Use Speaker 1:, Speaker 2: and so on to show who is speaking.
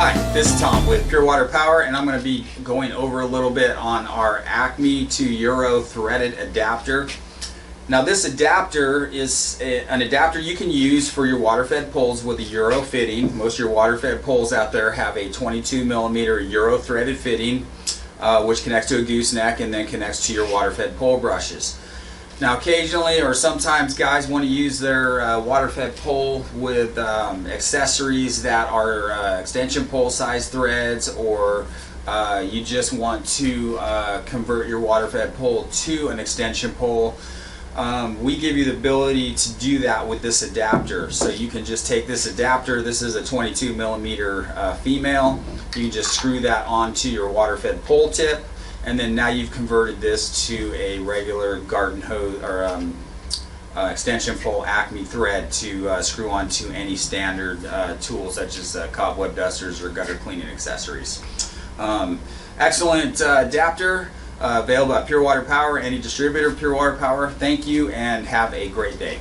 Speaker 1: Hi, this is Tom with Pure Water Power, and I'm going to be going over a little bit on our Acme to Euro threaded adapter. Now this adapter is an adapter you can use for your water-fed poles with a Euro fitting. Most of your water-fed poles out there have a 22mm Euro threaded fitting, which connects to a gooseneck and then connects to your water-fed pole brushes. Now occasionally or sometimes guys want to use their water-fed pole with accessories that are extension pole size threads, or you just want to convert your water-fed pole to an extension pole. We give you the ability to do that with this adapter. So you can just take this adapter, this is a 22mm female, you can just screw that onto your water-fed pole tip, and then now you've converted this to a regular garden hose or extension pole Acme thread to screw onto any standard tools such as cobweb dusters or gutter cleaning accessories. Excellent adapter, available at Pure Water Power, any distributor of Pure Water Power. Thank you and have a great day.